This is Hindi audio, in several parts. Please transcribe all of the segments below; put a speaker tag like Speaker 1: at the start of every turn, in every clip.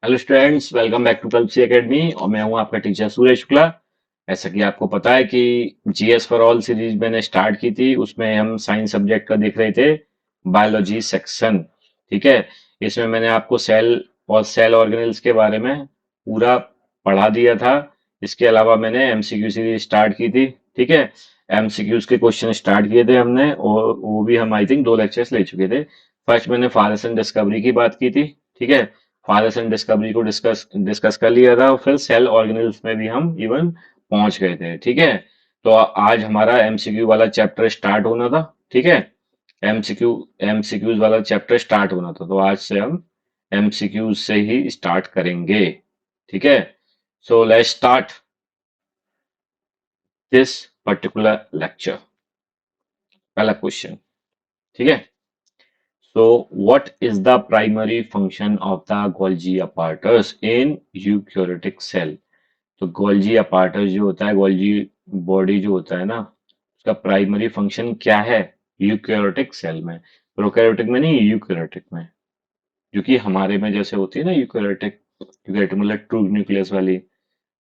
Speaker 1: Hello students, welcome back to Kalpasi academy और मैं हूं आपका टीचर सूरज शुक्ला। ऐसा कि आपको पता है कि जीएस फॉर ऑल सीरीज मैंने स्टार्ट की थी, उसमें हम साइंस सब्जेक्ट का देख रहे थे, बायोलॉजी सेक्शन। ठीक है। इसमें मैंने आपको सेल और सेल ऑर्गेनेल्स के बारे में पूरा पढ़ा दिया था। इसके अलावा मैंने एमसीक्यू सीरीज स्टार्ट की थी। ठीक है। एमसीक्यूज के क्वेश्चन स्टार्ट किए थे हमने, और वो भी हम आई थिंक 2 लेक्चर्स ले चुके थे। फर्स्ट मैंने फारेस्ट एंड डिस्कवरी की बात की थी। ठीक है। फारेस्ट एंड डिस्कवरी को डिस्कस डिस्कस कर लिया था, और फिर सेल ऑर्गेनेल्स में भी हम इवन पहुंच गए थे। ठीक है। तो आज हमारा एमसीक्यू वाला चैप्टर स्टार्ट होना था। ठीक है। एमसीक्यू एमसीक्यूज वाला चैप्टर स्टार्ट होना था, तो आज से हम एमसीक्यूज से ही स्टार्ट करेंगे। ठीक है। So let's start this particular lecture. पहला क्वेश्चन। ठीक है। So, what is the primary function of the Golgi apparatus in eukaryotic cell? तो गोल्जी apparatus जो होता है, गोल्जी बॉडी जो होता है ना, उसका प्राइमरी फंक्शन क्या है यूकैरियोटिक सेल में? प्रोकैरियोटिक में नहीं, यूकैरियोटिक में। जो कि हमारे में जैसे होती है ना यूकैरियोटिक, यूकैरियोटिक मतलब ट्रू न्यूक्लियस वाली,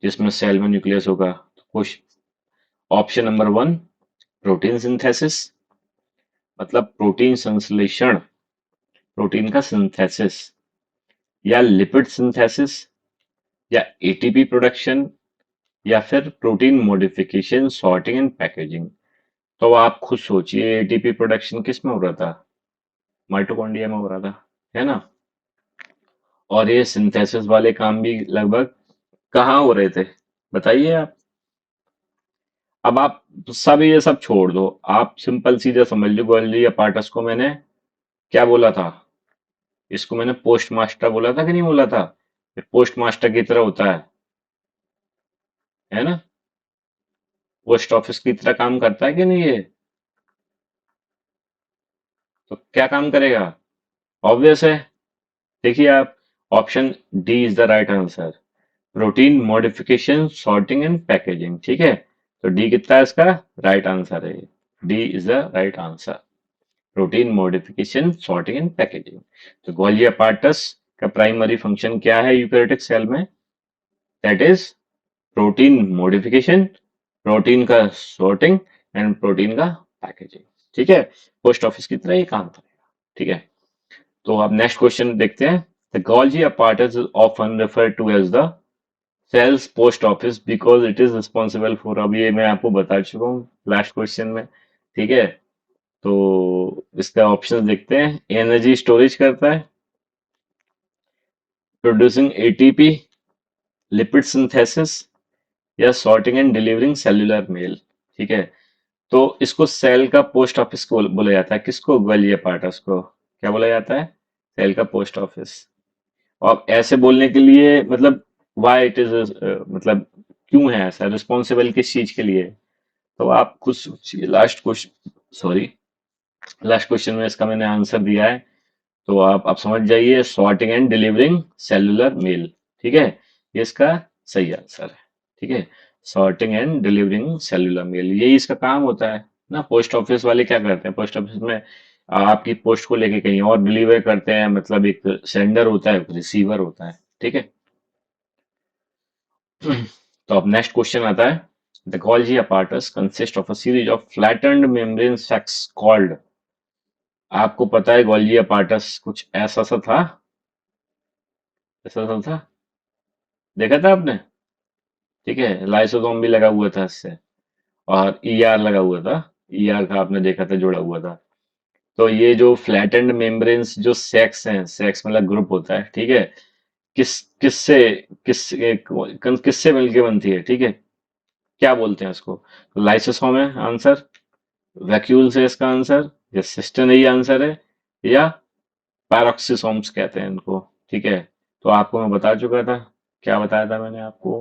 Speaker 1: जिसमें सेल में न्यूक्लियस होगा। तो कुछ ऑप्शन नंबर 1, प्रोटीन सिंथेसिस, मतलब प्रोटीन संश्लेषण, प्रोटीन का सिंथेसिस, या लिपिड सिंथेसिस, या एटीपी प्रोडक्शन, या फिर protein modification, sorting and packaging. तो आप खुद सोचिए, एटीपी प्रोडक्शन किस में हो रहा था? माइटोकॉन्ड्रिया में हो रहा था, है ना? और ये सिंथेसिस वाले काम भी लगभग कहाँ हो रहे थे, बताइए आप। अब आप सब ये सब छोड़ दो, आप सिंपल सीधा समझ लो, गोल्जी अपार्टस को मैंने क्या बोला था? इसको मैंने पोस्ट मास्टर बोला था कि नहीं बोला था? पोस्ट मास्टर की तरह होता है ना? पोस्ट ऑफिस की तरह काम करता है कि नहीं ये? तो क्या काम करेगा? ऑब्वियस है। देखिए आप, option D is the right answer. Protein modification, sorting and packaging. ठीक है। तो डी कितना है इसका? राइट आंसर है। D is the right answer. Protein modification, sorting and packaging. तो गोल्जी अपार्टस का प्राइमरी फंक्शन क्या है यूकैरियोटिक सेल में? That is protein modification, protein का सॉर्टिंग एंड प्रोटीन का पैकेजिंग। ठीक है। पोस्ट ऑफिस की तरह ये काम करेगा। ठीक है। तो अब नेक्स्ट क्वेश्चन देखते हैं। The Golgi apparatus is often referred to as the cell's post office because it is responsible for, अब ये मैं आपको बता चुका हूँ लास्ट क्वेश्चन में। ठीक है। तो इसका ऑप्शन देखते हैं। एनर्जी स्टोरेज करता है, प्रोड्यूसिंग एटीपी, लिपिड सिंथेसिस, या sorting and delivering cellular mail. ठीक है। तो इसको सेल का पोस्ट ऑफिस को बोला जाता है। किसको? गोल्जी apparatus को क्या बोला जाता है? सेल का पोस्ट ऑफिस। और ऐसे बोलने के लिए मतलब वाई इट इज, मतलब क्यों है ऐसा? रिस्पॉन्सिबल किस चीज के लिए? तो आप खुद सोचिए। Last question, sorry, last question में इसका मैंने आंसर दिया है। तो आप समझ जाइए, sorting and delivering cellular mail. ठीक है। ये इसका सही आंसर है। ठीक है। Sorting and delivering cellular mail, यही इसका काम होता है ना। पोस्ट ऑफिस वाले क्या करते हैं? पोस्ट ऑफिस में आपकी पोस्ट को लेके कहीं और डिलीवर करते हैं, मतलब एक सेंडर होता है, एक रिसीवर होता है। ठीक है। तो अब नेक्स्ट क्वेश्चन आता है। The Golgi apparatus consist of a series of flattened membrane sacs called. आपको पता है गोल्जी apparatus कुछ ऐसा सा था, ऐसा सा था, देखा था आपने? ठीक है। लाइसोसोम भी लगा हुआ था इससे, और ईआर लगा हुआ था। ईआर का आपने देखा था, जुड़ा हुआ था। तो ये जो फ्लैटेंड मेम्ब्रेन्स जो सेक्स हैं, सेक्स मतलब ग्रुप होता है। ठीक है। किस किससे किस किससे मिलके बनती है? ठीक है। क्या बोलते हैं इसको? तो लाइसोसोम है आंसर, वैक्यूल से इसका आंसर, या सिस्टन ही आंसर है, या पैरोक्सिसोम्स कहते हैं इनको। ठीक है। तो आपको मैं बता चुका था। क्या बताया था मैंने आपको?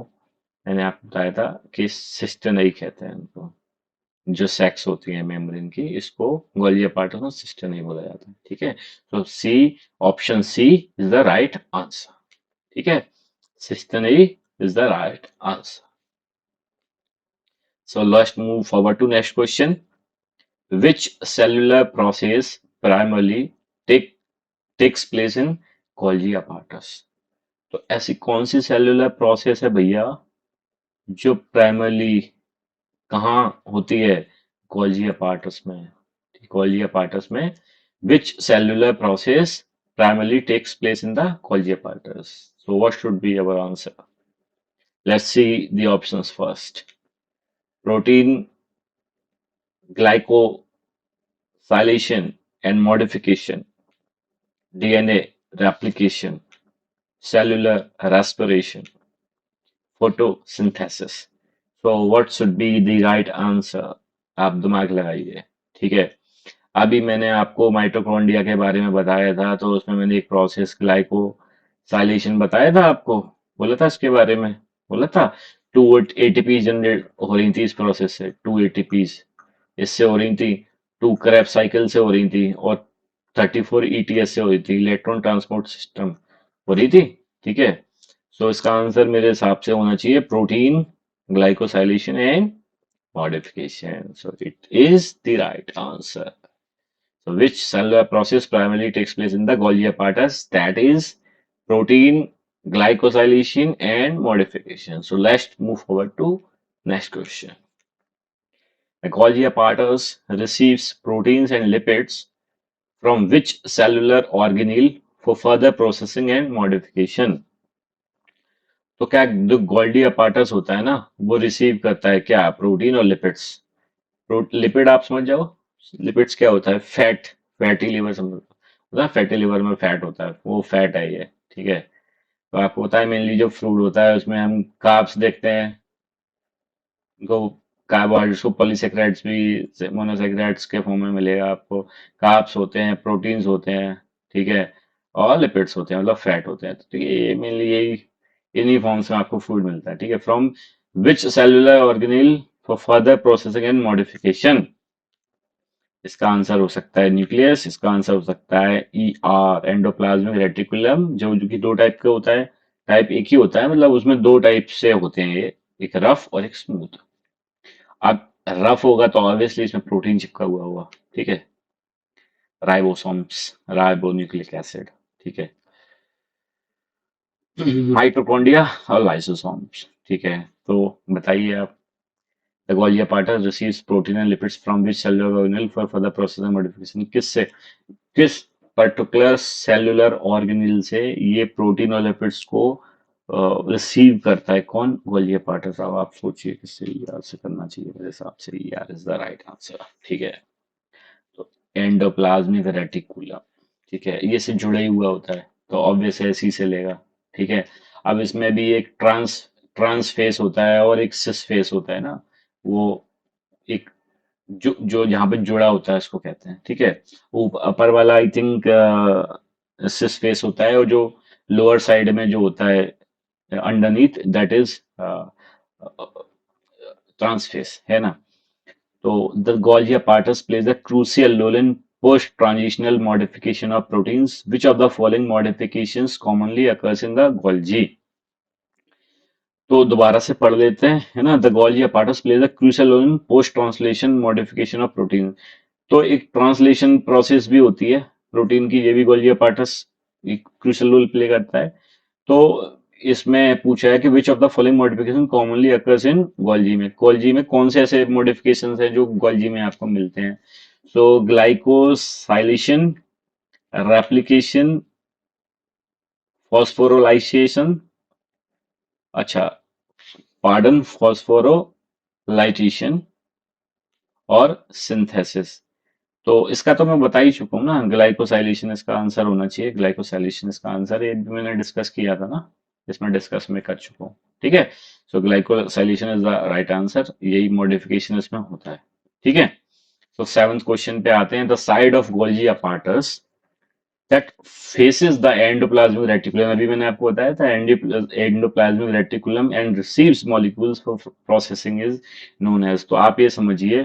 Speaker 1: मैंने आपको बताया था कि सिस्टन ही कहते हैं इनको। जो सेक्स होती है मेम्ब्रेन की, इसको गोल्जी apparatus में सिस्टन ही बोला जाता है। ठीक है। तो C, option C is the right answer. ठीक है। सिस्टन ही is the right answer. So let's move forward to next question. Which cellular process primarily takes place in Golgi apparatus? तो ऐसी कौन सी सेलुलर प्रोसेस है भैया जो प्राइमरली कहाँ होती है? गोल्जी अपार्टस में। गोल्जी अपार्टस में which cellular process primarily takes place in the Golgi apparatus? So what should be our answer? Let's see the options first. Protein glycosylation and modification, DNA replication, cellular respiration, photosynthesis. So what should be the right answer? आप दिमाग लगाइए। ठीक है, अभी मैंने आपको माइटोकॉन्ड्रिया के बारे में बताया था, तो उसमें मैंने एक प्रोसेस ग्लाइकोसाइलेशन बताया था आपको, बोला था इसके बारे में, बोला था। टू एटीपी जनरेट हो रही थी इस प्रोसेस से, टू एटीपीज इससे हो रही थी, टू क्रैब साइकिल से हो रही थी, और 34 ईटीएस से हो रही थी, इलेक्ट्रॉन ट्रांसपोर्ट सिस्टम हो रही थी। ठीक है, सो इसका आंसर मेरे हिसाब से होना चाहिए protein glycosylation and modification. So it is the right answer. So which cellular process primarily takes place in the Golgi apparatus? That is protein glycosylation and modification. So let's move forward to next question. The Golgi apparatus receives proteins and lipids from which cellular organelle for further processing and modification? तो क्या जो गोल्डी apparatus होता है ना, वो रिसीव करता है क्या? प्रोटीन और लिपिड्स। लिपिड आप समझ जाओ, लिपिड्स क्या होता है? फैट, फैटी लिवर समझ होता है, फैटी लिवर में फैट होता है, वो फैट है ये। ठीक है, तो आपको पता है मेनली जो फ्रूट होता है उसमें हम कार्ब्स देखते हैं, उनको कार्बोहाइड्रेट्स को पॉलीसेकेराइड्स भी मोनोसेकेराइड्स के फॉर्म में मिलेगा आपको। कार्ब्स होते हैं, प्रोटीन्स होते हैं, ठीक है, और लिपिड्स होते हैं, मतलब फैट होते हैं। तो ये मेनली यही इन्हीं फॉर्म्स में आपको फूड मिलता है। ठीक है, from which cellular organelle for further processing and modification? इसका आंसर हो सकता है न्यूक्लियस, इसका आंसर हो सकता है ER एंडोप्लाज्मिक रेटिकुलम, जो कि दो टाइप का होता है। टाइप एक ही होता है, मतलब उसमें दो टाइप से होते हैं ये, एक रफ और एक स्मूथ। अब रफ होगा तो ऑब्वियसली इसमें प्रोटीन चिपका हुआ होगा। ठीक है, राइबोसोम्स, राइबो न्यूक्लिक एसिड। ठीक है, माइटोकॉन्ड्रिया और लाइसोसोम्स। ठीक है, तो बताइए आप। The Golgi apparatus receives protein and lipids from which cellular organelle for further process and modification? किससे, किस पर्टिकुलर सेलुलर ऑर्गेनेल से ये प्रोटीन और लिपिड्स को रिसीव करता है? कौन? Golgi apparatus। अब आप सोचिए किससे? ER से करना चाहिए मेरे हिसाब से। ER is the right answer. ठीक है, तो एंडोप्लाज्मिक रेटिकुलम। ठीक है, ये से जुड़ा ही हुआ होता है, तो ऑब्वियस इसी से लेगा। ठीक है, अब इसमें भी एक ट्रांस फेस होता है और एक सिस फेस होता है ना, वो एक जो जो यहाँ पे जुड़ा होता है उसको कहते हैं। ठीक है, वो अपर वाला आई थिंक सिस फेस होता है, और जो लोअर साइड में जो होता है अंडरनीथ, दैट इज ट्रांसफेस, है ना। तो the Golgi apparatus plays a crucial role in post-translational modification of proteins. Which of the following modifications commonly occurs in the Golgi? तो दोबारा से पढ़ लेते हैं, है ना। The Golgi apparatus plays a crucial role in post-translation modification of proteins. तो एक ट्रांसलेशन प्रोसेस भी होती है प्रोटीन की, ये भी गोल्गी apparatus एक क्रूशियल रोल प्ले करता है। तो इसमें पूछा है कि which of the following modification commonly occurs in Golgi में? गोल्जी में कौन से ऐसे मॉडिफिकेशन हैं जो गोल्जी में आपको मिलते हैं? सो ग्लाइकोसाइलेशन, रेप्लिकेशन, फॉस्फोरोलाइसेशन, अच्छा पार्डन, फॉस्फोरोलाइटेशन और सिंथेसिस। तो इसका तो मैं बता ही चुका हूँ ना, ग्लाइकोसाइलेशन इसका आंसर होना चाहिए। ग्लाइकोसाइलेशन इसका आंसर है, मैंने डिस्कस किया था ना, इसमें डिस्कस में कर चुका हूँ। ठीक है, so glycosylation is the right answer, यही मॉडिफिकेशन इसमें होता है। ठीक है, तो सेवंथ क्वेश्चन पे आते हैं। The side of Golgi apparatus that faces the endoplasmic reticulum, अभी मैंने आपको बताया था endoplasmic reticulum and receives molecules for processing is known as. तो आप ये समझिए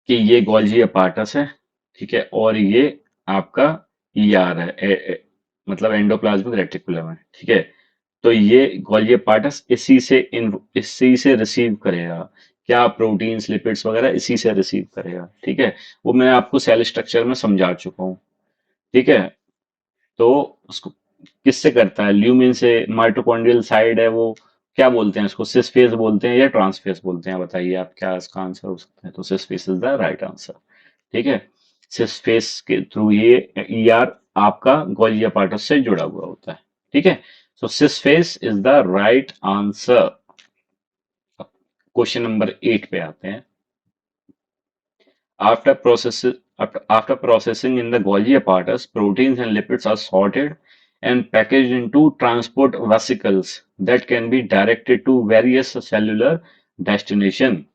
Speaker 1: कि ये गोल्जी apparatus है, ठीक है, और ये आपका ER है, मतलब एंडोप्लाज्मिक रेटिकुलम है। ठीक है, तो ये गोल्जी apparatus इसी से रिसीव करेगा क्या? प्रोटीन्स, लिपिड्स वगैरह इसी से रिसीव करेगा। ठीक है, वो मैं आपको सेल स्ट्रक्चर में समझा चुका हूँ। ठीक है, तो उसको किससे करता है? ल्यूमिन से। माइटोकॉन्ड्रियल साइड है वो, क्या बोलते हैं उसको? सिस फेस बोलते हैं या ट्रांसफेस बोलते हैं? बताइए आप क्या इसका आंसर हो सकता है? तो cis face is the right answer. ठीक है, सिस फेस के थ्रू ये ईआर आपका गोल्जी अपार्टस से जुड़ा हुआ होता है। ठीक है, so cis face is the right answer. Question number 8 पे आते हैं। After after processing in the Golgi apparatus, proteins and lipids are sorted and packaged into transport vesicles that can be directed to various cellular destination.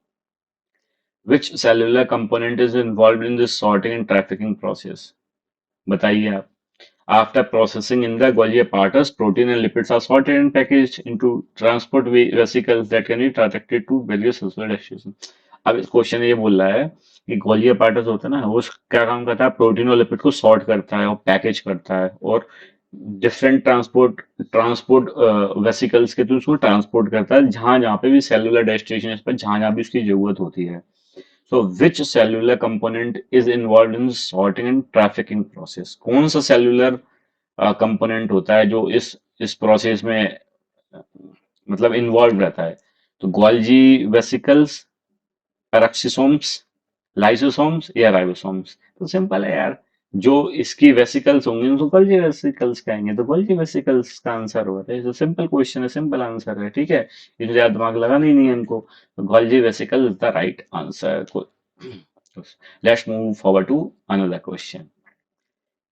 Speaker 1: Which cellular component is involved in this sorting and trafficking process? बताइए आप। After processing in the Golgi apparatus, protein and lipids are sorted and packaged into transport vesicles that can be directed to various cellular destinations. अब इस क्वेश्चन ये बोल रहा है कि गोल्गी apparatus होता है ना, वो क्या काम करता है? प्रोटीन और लिपिड को सॉर्ट करता है और पैकेज करता है और डिफरेंट ट्रांसपोर्ट ट्रांसपोर्ट वेसिकल्स के थ्रू उसको ट्रांसपोर्ट करता है जहां जहां पे भी सेलुलर डेस्टिनेशन पर जहां जहां भी उसकी जरूरत होती है। So which cellular component is involved in sorting and trafficking process? कौन सा सेलुलर कंपोनेंट होता है जो इस प्रोसेस में मतलब इन्वॉल्व रहता है? तो गोल्जी वेसिकल्स, पैराक्सिसोम्स, लाइसोसोम्स या राइबोसोम्स? तो सिंपल है यार, जो इसकी वेसिकल्स होंगे उनको गोल्जी वेसिकल्स कहेंगे, तो गोल्जी वेसिकल्स का आंसर होता है। तो सिंपल क्वेश्चन है, सिंपल आंसर है। ठीक है, इसमें ज्यादा दिमाग लगाना ही नहीं है हमको। तो Golgi vesicle is the right answer. Let's move forward to another question.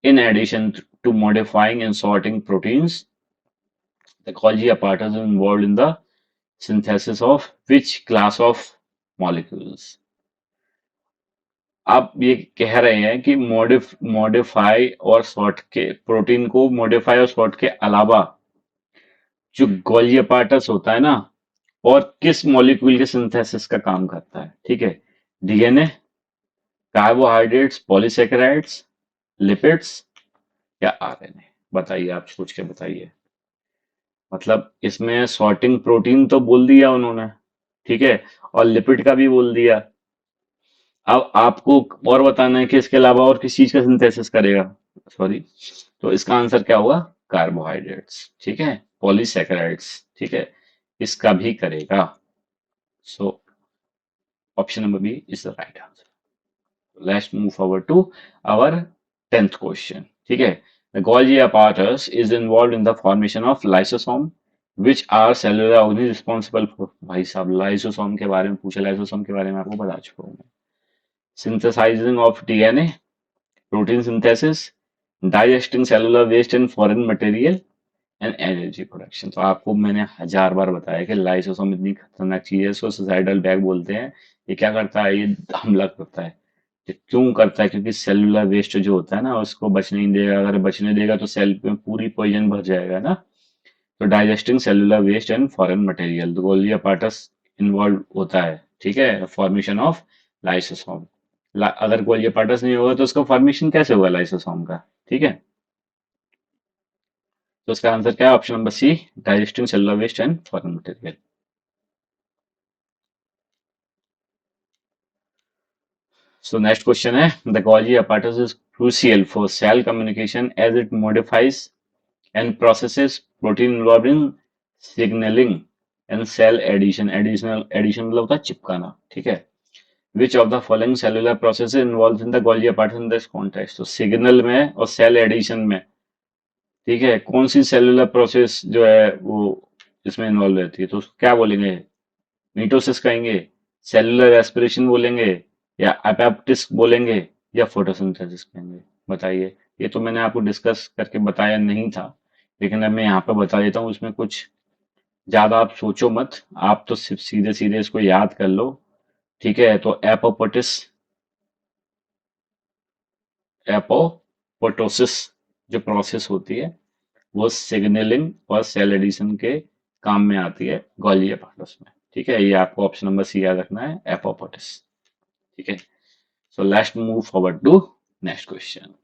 Speaker 1: In addition to modifying and sorting proteins, the Golgi apparatus is involved in the synthesis of which class of molecules? आप ये कह रहे हैं कि मॉडिफाई और सॉर्ट के प्रोटीन को मॉडिफाई और सॉर्ट के अलावा जो गोल्गी apparatus होता है ना, और किस मॉलिक्यूल के सिंथेसिस का काम करता है? ठीक है, डीएनए, कार्बोहाइड्रेट्स, पॉलीसेकेराइड्स, लिपिड्स या आरएनए? बताइए, आप सोच के बताइए। मतलब इसमें सॉर्टिंग प्रोटीन तो बोल दिया उन्होंने, ठीक है, और लिपिड का भी बोल दिया। अब आपको और बताना है कि इसके अलावा और किस चीज का सिंथेसिस करेगा। सॉरी, तो इसका आंसर क्या होगा? कार्बोहाइड्रेट्स। ठीक है, पॉलीसेकेराइड्स। ठीक है, इसका भी करेगा। So option number B is the right answer. Let's move forward to our 10th question. ठीक है, the Golgi apparatus is involved in the formation of lysosome, which are cellular organs responsible for। भाई साहब, लाइसोसोम के बारे में पूछा, लाइसोसोम के बारे में आपको बता चुका हूँ मैं। Synthesizing of DNA, protein synthesis, digesting cellular waste and foreign material, and energy production. तो आपको मैंने 1000 बार बताया कि लाइसोसोम इतनी खतरनाक चीज है, इसको सुसाइडल बैग बोलते हैं। ये क्या करता है? ये हमला करता है। ये क्यों करता है? क्योंकि सेलुलर वेस्ट जो होता है ना, उसको बचने नहीं देगा। अगर बचने देगा तो सेल में पूरी पॉइजन भर जाएगा ना। तो digesting cellular waste and foreign material, तो गोल्गी apparatus इन्वॉल्व होता है। ठीक है, फॉर्मेशन ऑफ लाइसोसोम। अगर गोल्गी apparatus नहीं होगा तो उसका फॉर्मेशन कैसे होगा लाइसोसोम का? ठीक है, तो इसका आंसर क्या है? Option number C, digesting cellular waste and foreign material. So next question है, the Golgi apparatus is crucial for cell communication as it modifies and processes protein involved in signaling and cell addition। addition मतलब होता है चिपकाना। ठीक है, which of the following cellular processes involved in the Golgi apparatus in this context? तो सिग्नल में और सेल एडिशन में, ठीक है, कौन सी सेलुलर प्रोसेस जो है वो इसमें इन्वॉल्व रहती है? तो क्या बोलेंगे? मीटोसिस कहेंगे, सेलुलर एस्पिरेशन बोलेंगे, या एपोप्टोसिस बोलेंगे, या फोटोसिंथेसिस कहेंगे? बताइए। ये तो मैंने आपको डिस्कस करके बताया नहीं था, लेकिन अब मैं यहाँ पे बता देता हूँ। इसमें कुछ ज्यादा आप सोचो मत, आप तो सिर्फ सीधे सीधे इसको याद कर लो। ठीक है, तो एपोप्टोसिस जो प्रोसेस होती है वो सिग्नलिंग और सेल एडिशन के काम में आती है गोल्गी apparatus में। ठीक है, ये आपको ऑप्शन नंबर सी याद रखना है, एपोप्टोसिस। ठीक है, so let's move forward to next question.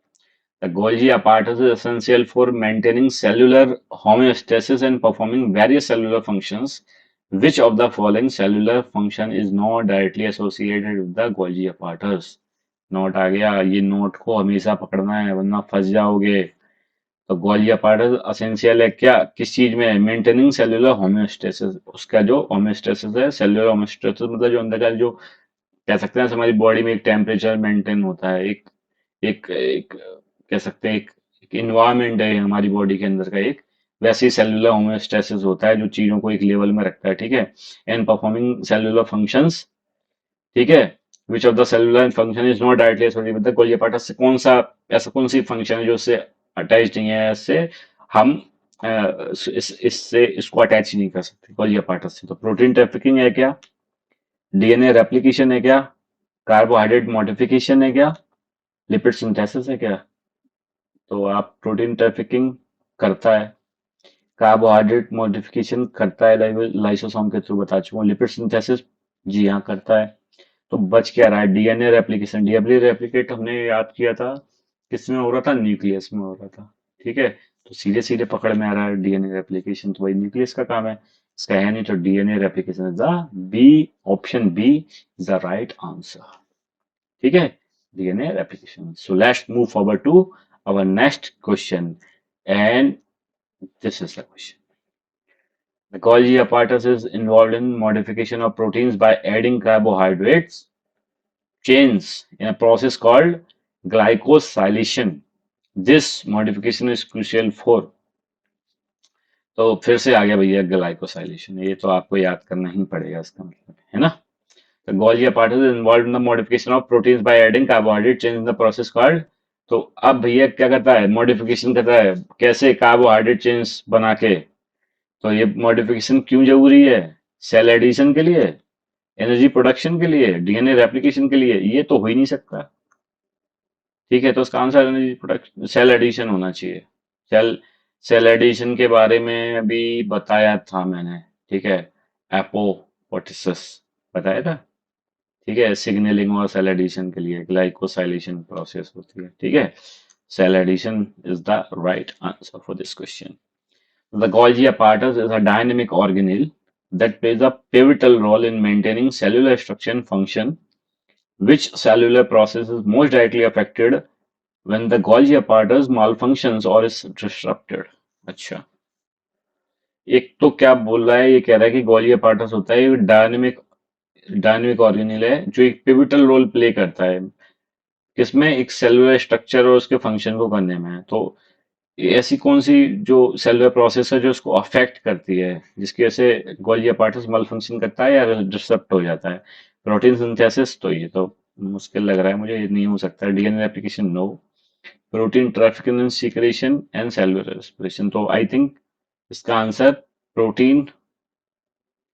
Speaker 1: The Golgi apparatus is essential for maintaining cellular homeostasis and performing various cellular functions. Which of the following cellular function is not directly associated with the Golgi apparatus? Note आ गया, ये नोट को हमेशा पकड़ना है वरना फंस जाओगे। तो गोल्गी अपार्टस असेंशियल है क्या, किस चीज में, मेंटेनिंग सेल्यूलर होम्योस्टेसिस, उसका जो होम्योस्टेसिस है, सेल्यूलर होम्योस्टेसिस मतलब जो अंदर का जो कह सकते हैं हमारी बॉडी में एक टेम्परेचर मेंटेन होता है, एक एक एक कह सकते हैं एक इन्वायरमेंट है हमारी बॉडी के अंदर का एक, वैसे ही सेल्यूलर होम्योस्टेसिस होता है जो चीजों को एक लेवल में रखता है, ठीक है। एंड परफॉर्मिंग सेल्यूलर फंक्शंस, ठीक है। Which of the cellular function is not directly associated with the Golgi apparatus से कौन सा, ऐसा कौन सी फंक्शन है जो इससे अटैच नहीं है, इससे हम इससे इसको अटैच नहीं कर सकते गोल्गी apparatus से। तो प्रोटीन ट्रैफिकिंग है क्या, डीएनए रेप्लिकेशन है क्या, कार्बोहाइड्रेट मॉडिफिकेशन है क्या, लिपिड सिंथेसिस है क्या। तो आप प्रोटीन ट्रैफिकिंग करता है, कार्बोहाइड्रेट मॉडिफिकेशन करता है लाइसोसोम के थ्रू, बता चुका हूँ, लिपिड सिंथेसिस जी हाँ करता है। तो बच क्या रहा है, डीएनए रेप्लिकेशन, डीएनए रेप्लिकेट हमने याद किया था किसमें हो रहा था, न्यूक्लियस में हो रहा था, ठीक है। तो सीधे सीधे पकड़ में आ रहा है डीएनए रेप्लिकेशन, तो वही न्यूक्लियस का काम है, इसका है नहीं, तो DNA replication is the B, option B is the right answer, ठीक है, DNA replication. So let's move forward to our next question, and this is the question. The Golgi apparatus is involved in modification of proteins by adding carbohydrates chains in a process called glycosylation. This modification is crucial for, तो फिर से आ गया भैया ग्लाइकोसाइलेशन, ये तो आपको याद करना ही पड़ेगा इसका मतलब, है ना। तो Golgi apparatus is involved in the modification of proteins by adding carbohydrate chains in the process called, तो अब भैया क्या करता है, मॉडिफिकेशन करता है, कैसे, कार्बोहाइड्रेट चेन्स बना के। तो ये मॉडिफिकेशन क्यों जरूरी है, सेल एडिशन के लिए, एनर्जी प्रोडक्शन के लिए, डीएनए रेप्लिकेशन के लिए, ये तो हो ही नहीं सकता, ठीक है। तो उसका answer energy production, cell addition होना चाहिए। सेल सेल एडिशन के बारे में अभी बताया था मैंने, ठीक है, एपोप्टोसिस बताया था, ठीक है, सिग्नलिंग और सेल एडिशन के लिए ग्लाइकोसाइलेशन प्रोसेस होती है, ठीक है। Cell addition is the right answer for this question. The Golgi apparatus is a dynamic organelle that plays a pivotal role in maintaining cellular structure and function. Which cellular process is most directly affected when the Golgi apparatus malfunctions or is disrupted? अच्छा, एक तो क्या बोल रहा है, ये कह रहा है कि Golgi apparatus होता है डायनेमिक डायनेमिक ऑर्गेनिल है जो एक पिवटल रोल प्ले करता है किसमें, एक सेलुलर स्ट्रक्चर और उसके फंक्शन को करने में। तो ऐसी कौन सी जो सेलुलर प्रोसेस है जो उसको अफेक्ट करती है, जिसकी वजह से गोल्गी apparatus माल फंक्शन करता है या डिस्टर्ब हो जाता है, प्रोटीन सिंथेसिस, तो ये तो मुश्किल लग रहा है मुझे, ये नहीं हो सकता, DNA application no, protein trafficking and secretion and cellular respiration, तो आई थिंक इसका answer protein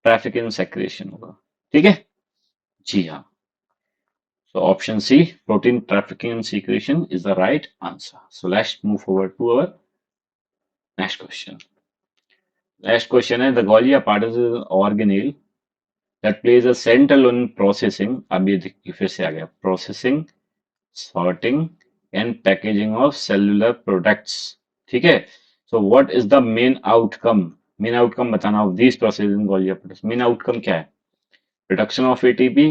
Speaker 1: traffic and secretion होगा, ठीक है, जी हाँ। So option C, protein trafficking and secretion is the right answer. So let's move forward to our next question. Next question is the Golgi apparatus is an organelle that plays a central role in processing. अब ये देखिए फिर से आ गया, processing, sorting and packaging of cellular products. ठीक है? So what is the main outcome? Main outcome बताना of these processes in Golgi apparatus. Main outcome क्या है? Production of ATP,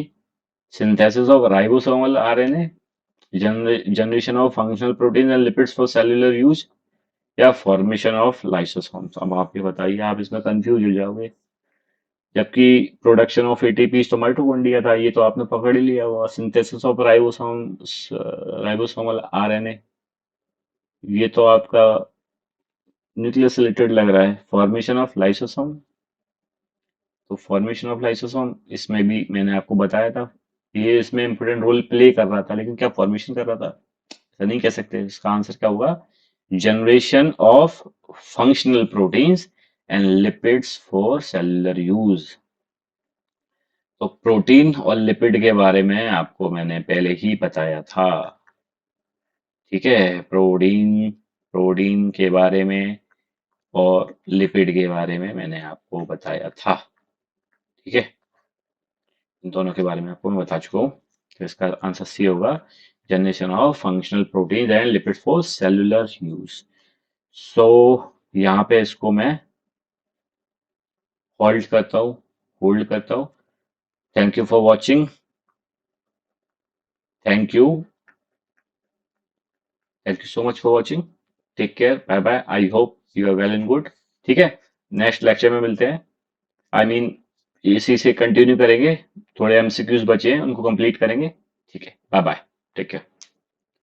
Speaker 1: synthesis of ribosomal RNA, generation of functional proteins and lipids for cellular use, या फॉर्मेशन ऑफ लाइसोसोम्स। अब आप ये बताइए, आप इसमें कंफ्यूज हो जाओगे, जबकि प्रोडक्शन ऑफ एटीपी तो माइटोकॉन्ड्रिया था, ये तो आपने पकड़ ही लिया हुआ, synthesis of ribosomes, ribosomal RNA, ये तो आपका न्यूक्लियस रिलेटेड लग रहा है, फॉर्मेशन ऑफ लाइसोसोम, तो फॉर्मेशन ऑफ लाइसोसोम इसमें भी मैंने आपको बताया था, ये इसमें इंपोर्टेंट रोल प्ले कर रहा था, लेकिन क्या फॉर्मेशन कर रहा था, ऐसा नहीं कह सकते, इसका आंसर क्या होगा, generation of functional proteins and lipids for cellular use. तो प्रोटीन और लिपिड के बारे में आपको मैंने पहले ही बताया था, ठीक है, प्रोटीन प्रोटीन के बारे में और लिपिड के बारे में मैंने आपको बताया था, ठीक है, इन दोनों के बारे में आपको मैं बता चुका हूँ। तो इसका आंसर सी होगा, generation of functional protein and lipid for cellular use. So यहाँ पे इसको मैं होल्ड करता हूँ, होल्ड करता हूँ। Thank you for watching, thank you, thank you so much for watching. Take care, bye bye, I hope you are well and good. ठीक है, नेक्स्ट लेक्चर में मिलते हैं। आई मीन इसी से कंटिन्यू करेंगे, थोड़े एमसीक्यूज बचे हैं उनको कंप्लीट करेंगे। ठीक है, बाय बाय, टेक केयर।